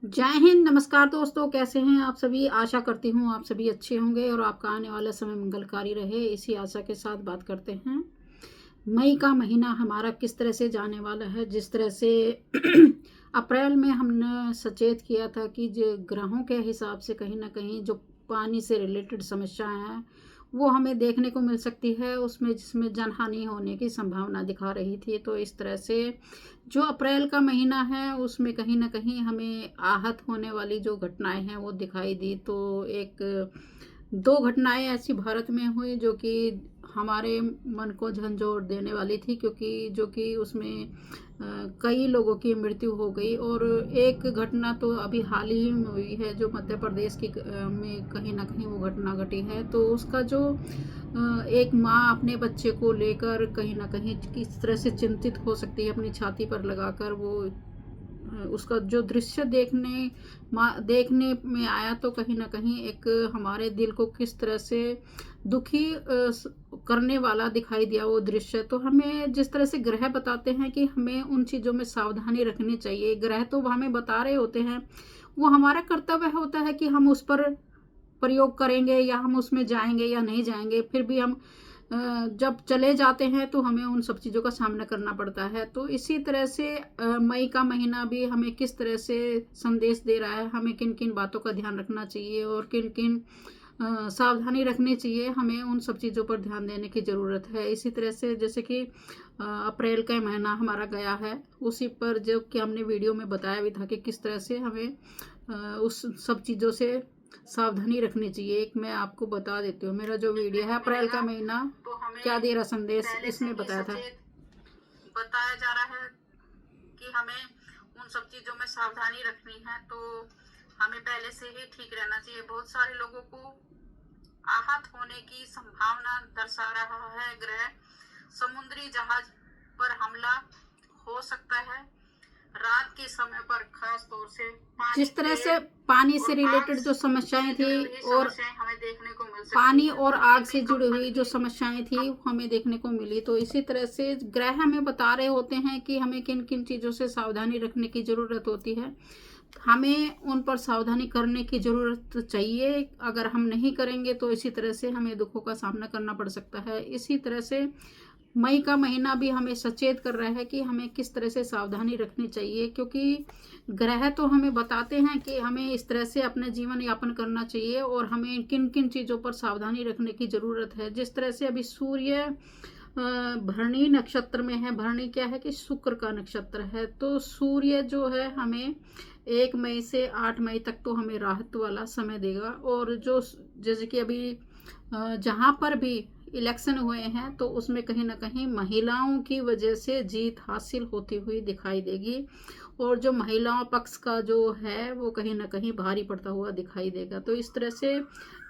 जय हिंद। नमस्कार दोस्तों, कैसे हैं आप सभी। आशा करती हूँ आप सभी अच्छे होंगे और आपका आने वाला समय मंगलकारी रहे। इसी आशा के साथ बात करते हैं। मई का महीना हमारा किस तरह से जाने वाला है। जिस तरह से अप्रैल में हमने सचेत किया था कि जो ग्रहों के हिसाब से कहीं ना कहीं जो पानी से रिलेटेड समस्याएं हैं वो हमें देखने को मिल सकती है, उसमें जिसमें जनहानि होने की संभावना दिखा रही थी। तो इस तरह से जो अप्रैल का महीना है उसमें कहीं ना कहीं हमें आहत होने वाली जो घटनाएं हैं वो दिखाई दी। तो एक दो घटनाएं ऐसी भारत में हुई जो कि हमारे मन को झंझोर देने वाली थी, क्योंकि जो कि उसमें कई लोगों की मृत्यु हो गई। और एक घटना तो अभी हाल ही में हुई है जो मध्य प्रदेश की में कहीं ना कहीं वो घटना घटी है। तो उसका जो एक माँ अपने बच्चे को लेकर कहीं ना कहीं किस तरह से चिंतित हो सकती है, अपनी छाती पर लगाकर वो उसका जो दृश्य देखने में आया, तो कहीं ना कहीं एक हमारे दिल को किस तरह से दुखी करने वाला दिखाई दिया वो दृश्य। तो हमें जिस तरह से ग्रह बताते हैं कि हमें उन चीज़ों में सावधानी रखनी चाहिए। ग्रह तो हमें बता रहे होते हैं, वो हमारा कर्तव्य होता है कि हम उस पर प्रयोग करेंगे या हम उसमें जाएंगे या नहीं जाएंगे। फिर भी हम जब चले जाते हैं तो हमें उन सब चीज़ों का सामना करना पड़ता है। तो इसी तरह से मई का महीना भी हमें किस तरह से संदेश दे रहा है, हमें किन किन बातों का ध्यान रखना चाहिए और किन किन सावधानी रखनी चाहिए, हमें उन सब चीज़ों पर ध्यान देने की ज़रूरत है। इसी तरह से जैसे कि अप्रैल का महीना हमारा गया है, उसी पर जो कि हमने वीडियो में बताया भी था कि किस तरह से हमें उस सब चीज़ों से सावधानी रखनी चाहिए। एक मैं आपको बता देती हूँ, मेरा जो वीडियो है अप्रैल का महीना तो हमें क्या दे रहा संदेश, पहले से इसमें ही बताया था। सचेत बताया जा रहा है कि हमें उन सब चीजों में सावधानी रखनी है। तो हमें पहले से ही ठीक रहना चाहिए। बहुत सारे लोगों को आहत होने की संभावना दर्शा रहा है ग्रह। समुद्री जहाज पर हमला हो सकता है रात के समय पर, खास तौर से पानी, जिस तरह से तेल पानी से और आग रिलेटेड जो से समस्याएं थी जुड़ी हुई और समस्याएं हमें देखने को मिल सकती पानी है। और कोई आग भी से जुड़ी हुई जो कंपनी समस्याएं थी हमें देखने को मिली। तो इसी तरह से ग्रह हमें बता रहे होते हैं कि हमें किन किन चीज़ों से सावधानी रखने की ज़रूरत होती है, हमें उन पर सावधानी करने की ज़रूरत चाहिए। अगर हम नहीं करेंगे तो इसी तरह से हमें दुखों का सामना करना पड़ सकता है। इसी तरह से मई का महीना भी हमें सचेत कर रहा है कि हमें किस तरह से सावधानी रखनी चाहिए, क्योंकि ग्रह तो हमें बताते हैं कि हमें इस तरह से अपने जीवन यापन करना चाहिए और हमें किन किन चीज़ों पर सावधानी रखने की ज़रूरत है। जिस तरह से अभी सूर्य भरणी नक्षत्र में है। भरणी क्या है कि शुक्र का नक्षत्र है। तो सूर्य जो है हमें 1 मई से 8 मई तक तो हमें राहत वाला समय देगा। और जो जैसे कि अभी जहाँ पर भी इलेक्शन हुए हैं तो उसमें कहीं ना कहीं महिलाओं की वजह से जीत हासिल होती हुई दिखाई देगी। और जो महिलाओं पक्ष का जो है वो कहीं ना कहीं भारी पड़ता हुआ दिखाई देगा। तो इस तरह से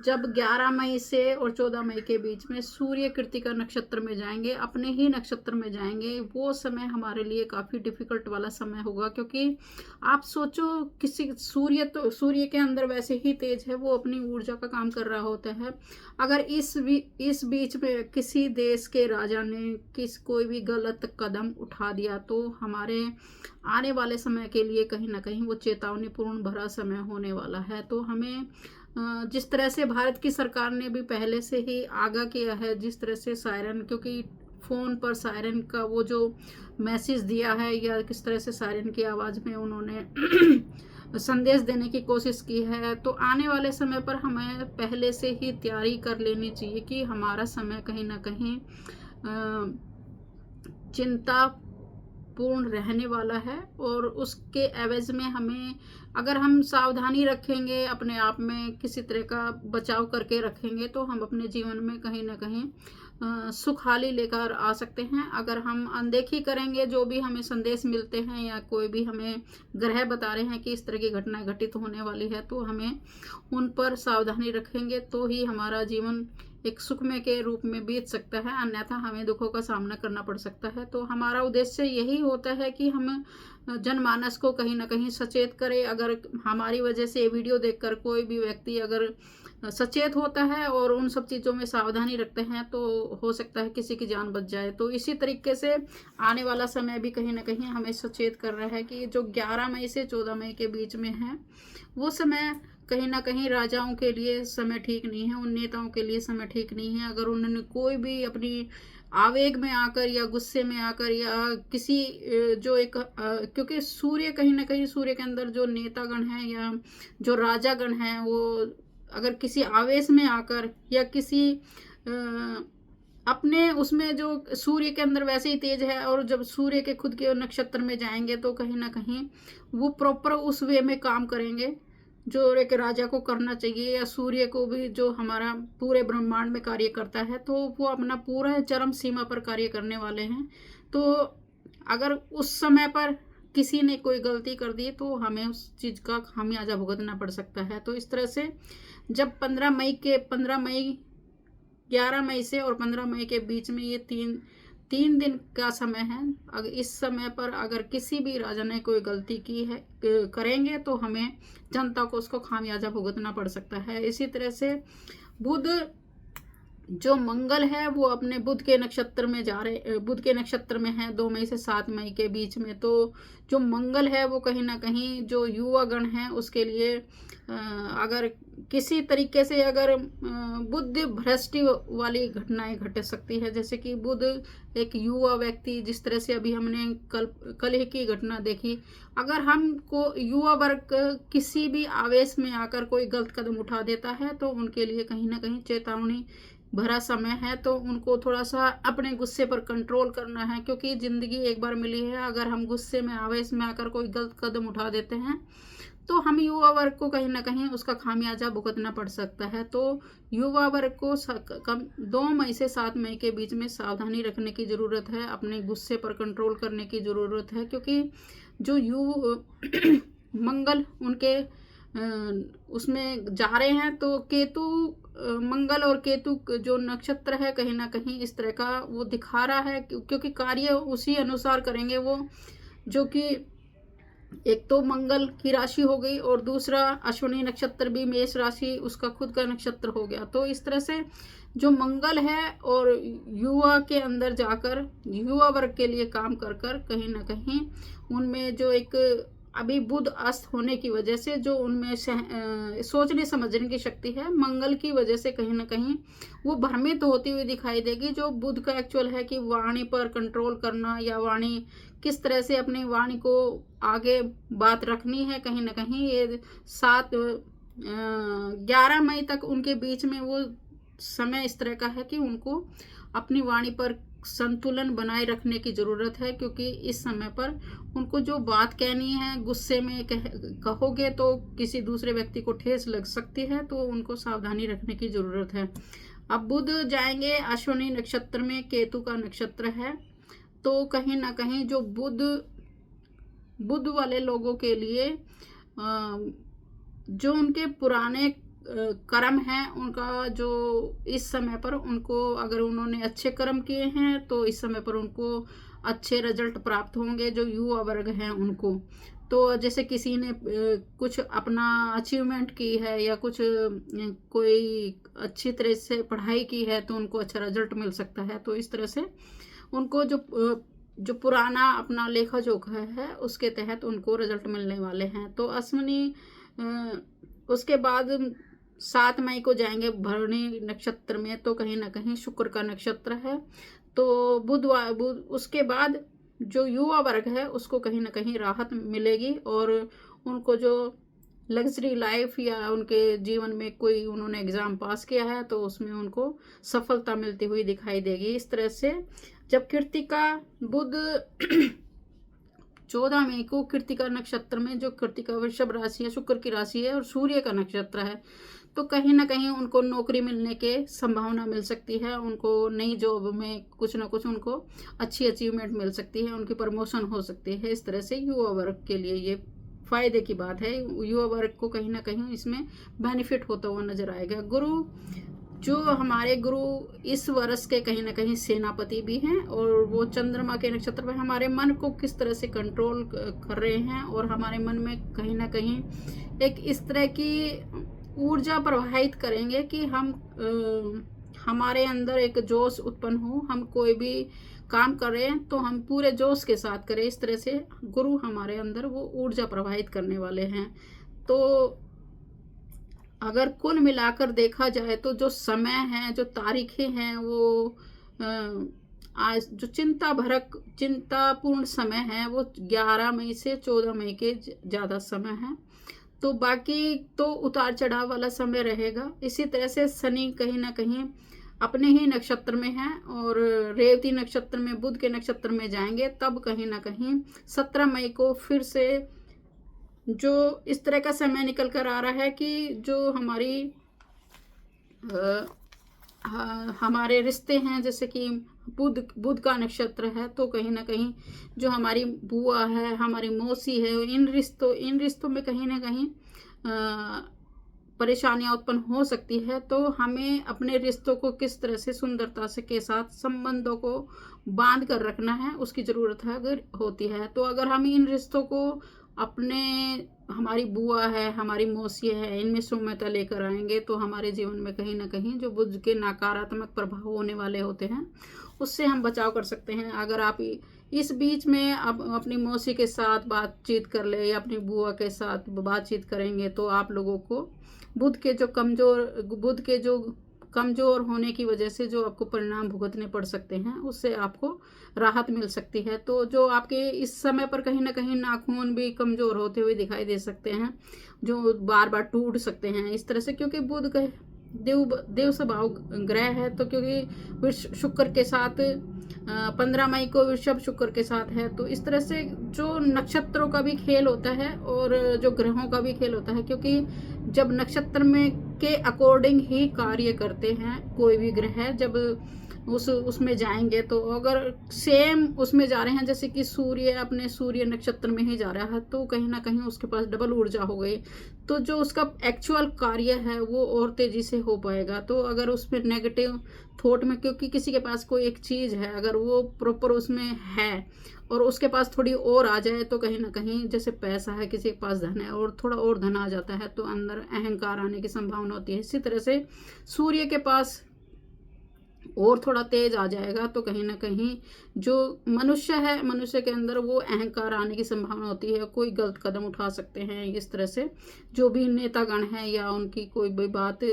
जब 11 मई से और 14 मई के बीच में सूर्य कृतिका नक्षत्र में जाएंगे, अपने ही नक्षत्र में जाएंगे, वो समय हमारे लिए काफ़ी डिफिकल्ट वाला समय होगा। क्योंकि आप सोचो, किसी सूर्य के अंदर वैसे ही तेज है, वो अपनी ऊर्जा का काम कर रहा होता है। अगर इस बीच में किसी देश के राजा ने कोई भी गलत कदम उठा दिया तो हमारे आने वाले समय के लिए कहीं ना कहीं वो चेतावनीपूर्ण भरा समय होने वाला है। तो हमें जिस तरह से भारत की सरकार ने भी पहले से ही आगाह किया है, जिस तरह से सायरन, क्योंकि फ़ोन पर सायरन का वो जो मैसेज दिया है या किस तरह से सायरन की आवाज़ में उन्होंने संदेश देने की कोशिश की है, तो आने वाले समय पर हमें पहले से ही तैयारी कर लेनी चाहिए कि हमारा समय कहीं ना कहीं चिंता पूर्ण रहने वाला है। और उसके एवज में हमें, अगर हम सावधानी रखेंगे, अपने आप में किसी तरह का बचाव करके रखेंगे, तो हम अपने जीवन में कहीं ना कहीं सुखहाली लेकर आ सकते हैं। अगर हम अनदेखी करेंगे जो भी हमें संदेश मिलते हैं या कोई भी हमें ग्रह बता रहे हैं कि इस तरह की घटनाएं घटित होने वाली है, तो हमें उन पर सावधानी रखेंगे तो ही हमारा जीवन एक सुखमय के रूप में बीत सकता है, अन्यथा हमें दुखों का सामना करना पड़ सकता है। तो हमारा उद्देश्य यही होता है कि हम जनमानस को कहीं ना कहीं सचेत करें। अगर हमारी वजह से ये वीडियो देखकर कोई भी व्यक्ति अगर सचेत होता है और उन सब चीज़ों में सावधानी रखते हैं तो हो सकता है किसी की जान बच जाए। तो इसी तरीके से आने वाला समय भी कहीं ना कहीं हमें सचेत कर रहा है कि जो 11 मई से 14 मई के बीच में है वो समय कहीं ना कहीं राजाओं के लिए समय ठीक नहीं है, उन नेताओं के लिए समय ठीक नहीं है। अगर उन्होंने कोई भी अपनी आवेग में आकर या गुस्से में आकर या किसी जो एक क्योंकि सूर्य कहीं ना कहीं, सूर्य के अंदर जो नेतागण हैं या जो राजागण हैं, वो अगर किसी आवेश में आकर या किसी अपने उसमें जो सूर्य के अंदर वैसे ही तेज है और जब सूर्य के खुद के नक्षत्र में जाएंगे तो कहीं ना कहीं वो प्रॉपर उस वे में काम करेंगे जो एक राजा को करना चाहिए, या सूर्य को भी जो हमारा पूरे ब्रह्मांड में कार्य करता है तो वो अपना पूरा चरम सीमा पर कार्य करने वाले हैं। तो अगर उस समय पर किसी ने कोई गलती कर दी तो हमें उस चीज़ का खामियाजा भुगतना पड़ सकता है। तो इस तरह से जब 15 मई 11 मई से और 15 मई के बीच में ये तीन दिन का समय है, अगर इस समय पर अगर किसी भी राजा ने कोई गलती की है करेंगे तो हमें जनता को उसको खामियाजा भुगतना पड़ सकता है। इसी तरह से बुध जो मंगल है वो अपने बुध के नक्षत्र में बुध के नक्षत्र में है 2 मई से 7 मई के बीच में। तो जो मंगल है वो कहीं ना कहीं जो युवा गण है उसके लिए अगर किसी तरीके से अगर बुद्धि भ्रष्टि वाली घटनाएं घट सकती है, जैसे कि बुध एक युवा व्यक्ति, जिस तरह से अभी हमने कल ही की घटना देखी, अगर हमको युवा वर्ग किसी भी आवेश में आकर कोई गलत कदम उठा देता है तो उनके लिए कहीं ना कहीं चेतावनी भरा समय है। तो उनको थोड़ा सा अपने गुस्से पर कंट्रोल करना है, क्योंकि ज़िंदगी एक बार मिली है। अगर हम गुस्से में आवेश में आकर कोई गलत कदम उठा देते हैं तो हम युवा वर्ग को कहीं ना कहीं उसका खामियाजा भुगतना पड़ सकता है। तो युवा वर्ग को 2 मई से 7 मई के बीच में सावधानी रखने की ज़रूरत है, अपने गुस्से पर कंट्रोल करने की ज़रूरत है, क्योंकि जो मंगल उनके उसमें जा रहे हैं तो केतु, मंगल और केतु जो नक्षत्र है कहीं ना कहीं इस तरह का वो दिखा रहा है, क्योंकि कार्य उसी अनुसार करेंगे वो, जो कि एक तो मंगल की राशि हो गई और दूसरा अश्विनी नक्षत्र भी मेष राशि उसका खुद का नक्षत्र हो गया। तो इस तरह से जो मंगल है और युवा के अंदर जाकर युवा वर्ग के लिए काम कर कर कहीं ना कहीं उनमें जो एक अभी बुध अस्त होने की वजह से जो उनमें सोचने समझने की शक्ति है, मंगल की वजह से कहीं ना कहीं वो भ्रमित होती हुई दिखाई देगी। जो बुध का एक्चुअल है कि वाणी पर कंट्रोल करना या वाणी किस तरह से अपनी वाणी को आगे बात रखनी है, कहीं ना कहीं ये 11 मई तक उनके बीच में वो समय इस तरह का है कि उनको अपनी वाणी पर संतुलन बनाए रखने की ज़रूरत है, क्योंकि इस समय पर उनको जो बात कहनी है गुस्से में कहोगे तो किसी दूसरे व्यक्ति को ठेस लग सकती है, तो उनको सावधानी रखने की ज़रूरत है। अब बुध जाएंगे अश्विनी नक्षत्र में, केतु का नक्षत्र है, तो कहीं ना कहीं जो बुध वाले लोगों के लिए जो उनके पुराने कर्म हैं उनका जो इस समय पर उनको अगर उन्होंने अच्छे कर्म किए हैं तो इस समय पर उनको अच्छे रिजल्ट प्राप्त होंगे। जो युवा वर्ग हैं उनको, तो जैसे किसी ने कुछ अपना अचीवमेंट की है या कुछ कोई अच्छी तरह से पढ़ाई की है तो उनको अच्छा रिजल्ट मिल सकता है। तो इस तरह से उनको जो पुराना अपना लेखा जोखा है उसके तहत उनको रिजल्ट मिलने वाले हैं। तो अश्विनी उसके बाद 7 मई को जाएंगे भरणी नक्षत्र में, तो कहीं ना कहीं शुक्र का नक्षत्र है। तो बुध उसके बाद जो युवा वर्ग है उसको कहीं ना कहीं राहत मिलेगी और उनको जो लग्जरी लाइफ या उनके जीवन में कोई उन्होंने एग्ज़ाम पास किया है तो उसमें उनको सफलता मिलती हुई दिखाई देगी। इस तरह से जब कृत्तिका बुध 14 मई को कृत्तिका नक्षत्र में, जो कृत्तिका वृषभ राशि है, शुक्र की राशि है और सूर्य का नक्षत्र है, तो कहीं ना कहीं उनको नौकरी मिलने के संभावना मिल सकती है। उनको नई जॉब में कुछ ना कुछ उनको अच्छी अचीवमेंट मिल सकती है, उनकी प्रमोशन हो सकती है। इस तरह से युवा वर्ग के लिए ये फायदे की बात है, युवा वर्ग को कहीं ना कहीं इसमें बेनिफिट होता हुआ नजर आएगा। गुरु जो हमारे गुरु इस वर्ष के कहीं ना कहीं सेनापति भी हैं, और वो चंद्रमा के नक्षत्र में हमारे मन को किस तरह से कंट्रोल कर रहे हैं, और हमारे मन में कहीं ना कहीं एक इस तरह की ऊर्जा प्रवाहित करेंगे कि हम हमारे अंदर एक जोश उत्पन्न हो, हम कोई भी काम करें तो हम पूरे जोश के साथ करें। इस तरह से गुरु हमारे अंदर वो ऊर्जा प्रवाहित करने वाले हैं। तो अगर कुल मिलाकर देखा जाए तो जो समय है, जो तारीखें हैं, वो आज जो चिंतापूर्ण समय है वो 11 मई से 14 मई के ज़्यादा समय है। तो बाकी तो उतार चढ़ाव वाला समय रहेगा। इसी तरह से शनि कहीं ना कहीं अपने ही नक्षत्र में हैं, और रेवती नक्षत्र में बुध के नक्षत्र में जाएंगे, तब कहीं ना कहीं 17 मई को फिर से जो इस तरह का समय निकल कर आ रहा है कि जो हमारे रिश्ते हैं, जैसे कि बुध का नक्षत्र है, तो कहीं ना कहीं जो हमारी बुआ है, हमारी मौसी है, इन रिश्तों में कहीं ना कहीं परेशानियां उत्पन्न हो सकती है। तो हमें अपने रिश्तों को किस तरह से सुंदरता से के साथ संबंधों को बांध कर रखना है, उसकी ज़रूरत है अगर होती है। तो अगर हम इन रिश्तों को अपने, हमारी बुआ है, हमारी मौसी है, इनमें सौम्यता लेकर आएंगे तो हमारे जीवन में कहीं ना कहीं जो बुध के नकारात्मक प्रभाव होने वाले होते हैं उससे हम बचाव कर सकते हैं। अगर आप इस बीच में अब अपनी मौसी के साथ बातचीत कर ले या अपनी बुआ के साथ बातचीत करेंगे तो आप लोगों को बुध के जो कमज़ोर होने की वजह से जो आपको परिणाम भुगतने पड़ सकते हैं, उससे आपको राहत मिल सकती है। तो जो आपके इस समय पर कहीं ना कहीं नाखून भी कमज़ोर होते हुए दिखाई दे सकते हैं, जो बार बार टूट सकते हैं इस तरह से, क्योंकि बुध का देव स्वभाव ग्रह है। तो क्योंकि शुक्र के साथ 15 मई को वृषभ शुक्र के साथ है, तो इस तरह से जो नक्षत्रों का भी खेल होता है और जो ग्रहों का भी खेल होता है, क्योंकि जब नक्षत्र में के अकॉर्डिंग ही कार्य करते हैं कोई भी ग्रह, जब उसमें जाएंगे तो अगर सेम उसमें जा रहे हैं, जैसे कि सूर्य अपने सूर्य नक्षत्र में ही जा रहा है, तो कहीं ना कहीं उसके पास डबल ऊर्जा हो गई, तो जो उसका एक्चुअल कार्य है वो और तेजी से हो पाएगा। तो अगर उसमें नेगेटिव थॉट में, क्योंकि किसी के पास कोई एक चीज़ है, अगर वो प्रॉपर उसमें है और उसके पास थोड़ी और आ जाए, तो कहीं ना कहीं जैसे पैसा है, किसी के पास धन है और थोड़ा और धन आ जाता है तो अंदर अहंकार आने की संभावना होती है। इसी तरह से सूर्य के पास और थोड़ा तेज आ जाएगा तो कहीं ना कहीं जो मनुष्य है, मनुष्य के अंदर वो अहंकार आने की संभावना होती है, कोई गलत कदम उठा सकते हैं। इस तरह से जो भी नेतागण हैं या उनकी कोई भी बात,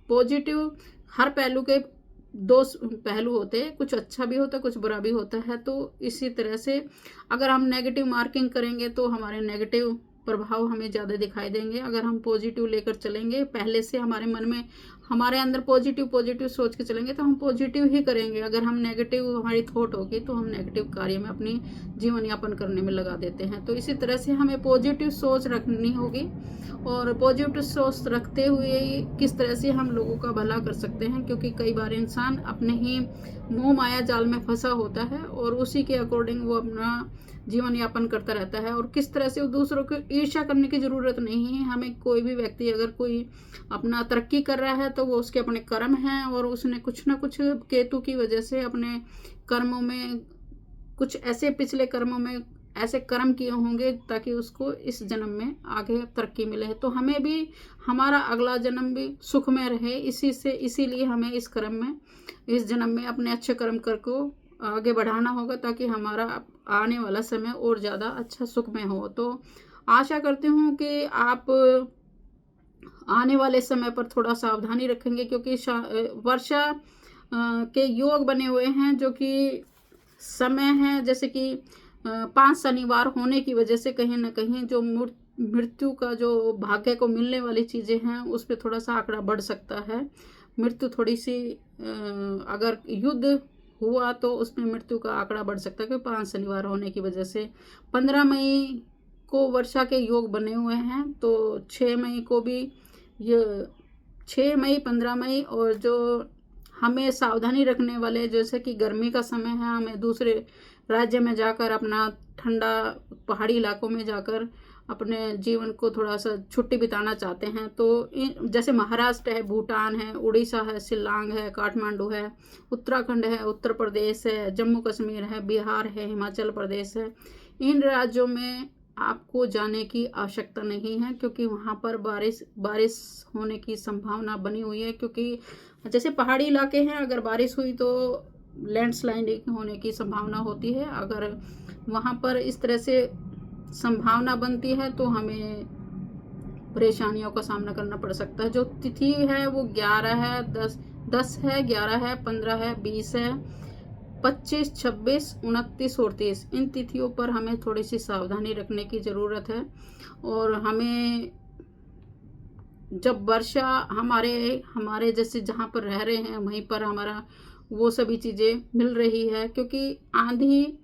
पॉजिटिव हर पहलू के दो पहलू होते हैं, कुछ अच्छा भी होता है, कुछ बुरा भी होता है। तो इसी तरह से अगर हम नेगेटिव मार्किंग करेंगे तो हमारे नेगेटिव प्रभाव हमें ज़्यादा दिखाई देंगे। अगर हम पॉजिटिव लेकर चलेंगे, पहले से हमारे मन में, हमारे अंदर पॉजिटिव सोच के चलेंगे तो हम पॉजिटिव ही करेंगे। अगर हम नेगेटिव हमारी थॉट होगी तो हम नेगेटिव कार्य में अपनी जीवन यापन करने में लगा देते हैं। तो इसी तरह से हमें पॉजिटिव सोच रखनी होगी, और पॉजिटिव सोच रखते हुए किस तरह से हम लोगों का भला कर सकते हैं, क्योंकि कई बार इंसान अपने ही मोह माया जाल में फंसा होता है और उसी के अकॉर्डिंग वो अपना जीवन यापन करता रहता है। और किस तरह से वो दूसरों को ईर्ष्या करने की ज़रूरत नहीं है हमें। कोई भी व्यक्ति अगर कोई अपना तरक्की कर रहा है तो वो उसके अपने कर्म हैं, और उसने कुछ ना कुछ केतु की वजह से अपने कर्मों में कुछ ऐसे पिछले कर्मों में ऐसे कर्म किए होंगे ताकि उसको इस जन्म में आगे तरक्की मिले। तो हमें भी हमारा अगला जन्म भी सुखमय रहे, इसीलिए हमें इस कर्म में, इस जन्म में अपने अच्छे कर्म कर को आगे बढ़ाना होगा, ताकि हमारा आने वाला समय और ज़्यादा अच्छा सुखमय हो। तो आशा करती हूँ कि आप आने वाले समय पर थोड़ा सावधानी रखेंगे, क्योंकि वर्षा के योग बने हुए हैं, जो कि समय है जैसे कि 5 शनिवार होने की वजह से कहीं ना कहीं जो मृत्यु का जो भाग्य को मिलने वाली चीज़ें हैं उस पर थोड़ा सा आंकड़ा बढ़ सकता है। मृत्यु थोड़ी सी अगर युद्ध हुआ तो उसमें मृत्यु का आंकड़ा बढ़ सकता है, क्योंकि 5 शनिवार होने की वजह से। 15 मई को वर्षा के योग बने हुए हैं, तो 6 मई को भी ये 6 मई 15 मई, और जो हमें सावधानी रखने वाले, जैसे कि गर्मी का समय है, हमें दूसरे राज्य में जाकर अपना ठंडा पहाड़ी इलाकों में जाकर अपने जीवन को थोड़ा सा छुट्टी बिताना चाहते हैं तो जैसे महाराष्ट्र है, भूटान है, उड़ीसा है, शिलांग है, काठमांडू है, उत्तराखंड है, उत्तर प्रदेश है, जम्मू कश्मीर है, बिहार है, हिमाचल प्रदेश है, इन राज्यों में आपको जाने की आवश्यकता नहीं है, क्योंकि वहाँ पर बारिश होने की संभावना बनी हुई है। क्योंकि जैसे पहाड़ी इलाके हैं, अगर बारिश हुई तो लैंडस्लाइडिंग होने की संभावना होती है। अगर वहाँ पर इस तरह से संभावना बनती है तो हमें परेशानियों का सामना करना पड़ सकता है। जो तिथि है वो 11 है, 10 है, 11 है, 15 है, 20 है, 25, 26, 29 और 30, इन तिथियों पर हमें थोड़ी सी सावधानी रखने की ज़रूरत है। और हमें जब वर्षा हमारे जैसे जहाँ पर रह रहे हैं वहीं पर हमारा वो सभी चीज़ें मिल रही है, क्योंकि आंधी,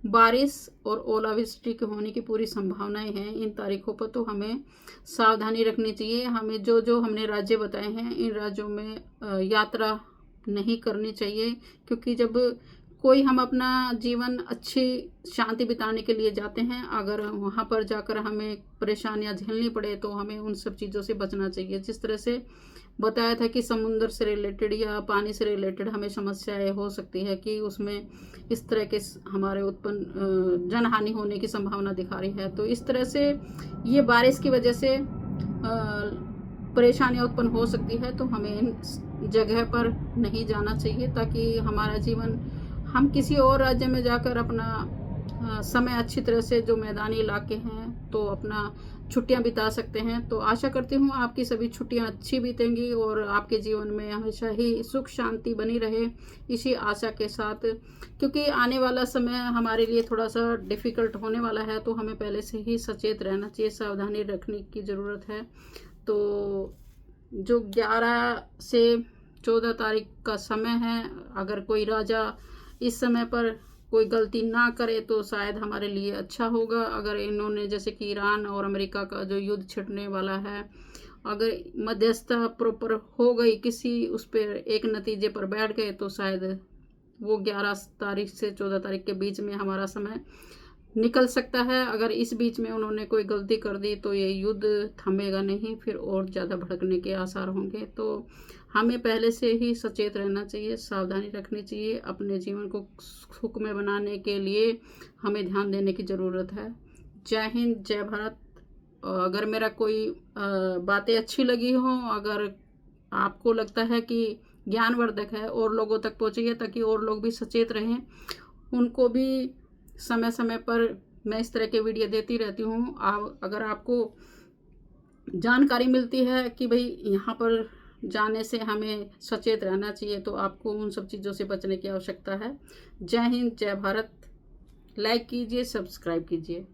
बारिश और ओलावृष्टि के होने की पूरी संभावनाएं हैं इन तारीखों पर। तो हमें सावधानी रखनी चाहिए। हमें जो जो हमने राज्य बताए हैं इन राज्यों में यात्रा नहीं करनी चाहिए, क्योंकि जब कोई हम अपना जीवन अच्छी शांति बिताने के लिए जाते हैं, अगर वहाँ पर जाकर हमें परेशानियाँ झेलनी पड़े तो हमें उन सब चीज़ों से बचना चाहिए। जिस तरह से बताया था कि समुद्र से रिलेटेड या पानी से रिलेटेड हमें समस्याएं हो सकती है कि उसमें इस तरह के हमारे उत्पन्न जनहानि होने की संभावना दिखा रही है। तो इस तरह से ये बारिश की वजह से परेशानियां उत्पन्न हो सकती है। तो हमें इन जगह पर नहीं जाना चाहिए, ताकि हमारा जीवन, हम किसी और राज्य में जाकर अपना समय अच्छी तरह से, जो मैदानी इलाके हैं तो अपना छुट्टियां बिता सकते हैं। तो आशा करती हूँ आपकी सभी छुट्टियां अच्छी बीतेंगी और आपके जीवन में हमेशा ही सुख शांति बनी रहे, इसी आशा के साथ। क्योंकि आने वाला समय हमारे लिए थोड़ा सा डिफ़िकल्ट होने वाला है, तो हमें पहले से ही सचेत रहना चाहिए, सावधानी रखने की ज़रूरत है। तो जो 11 से 14 तारीख का समय है, अगर कोई राजा इस समय पर कोई गलती ना करे तो शायद हमारे लिए अच्छा होगा। अगर इन्होंने, जैसे कि ईरान और अमेरिका का जो युद्ध छिड़ने वाला है, अगर मध्यस्थता प्रॉपर हो गई, किसी उस पर एक नतीजे पर बैठ गए, तो शायद वो 11 तारीख से 14 तारीख के बीच में हमारा समय निकल सकता है। अगर इस बीच में उन्होंने कोई गलती कर दी तो ये युद्ध थमेगा नहीं, फिर और ज़्यादा भड़कने के आसार होंगे। तो हमें पहले से ही सचेत रहना चाहिए, सावधानी रखनी चाहिए। अपने जीवन को सुखमय बनाने के लिए हमें ध्यान देने की ज़रूरत है। जय हिंद, जय भारत। अगर मेरा कोई बातें अच्छी लगी हों, अगर आपको लगता है कि ज्ञानवर्धक है, और लोगों तक पहुँचिए ताकि और लोग भी सचेत रहें। उनको भी समय समय पर मैं इस तरह के वीडियो देती रहती हूँ। अगर आपको जानकारी मिलती है कि भाई यहाँ पर जाने से हमें सचेत रहना चाहिए, तो आपको उन सब चीज़ों से बचने की आवश्यकता है। जय हिंद, जय भारत। लाइक कीजिए, सब्सक्राइब कीजिए।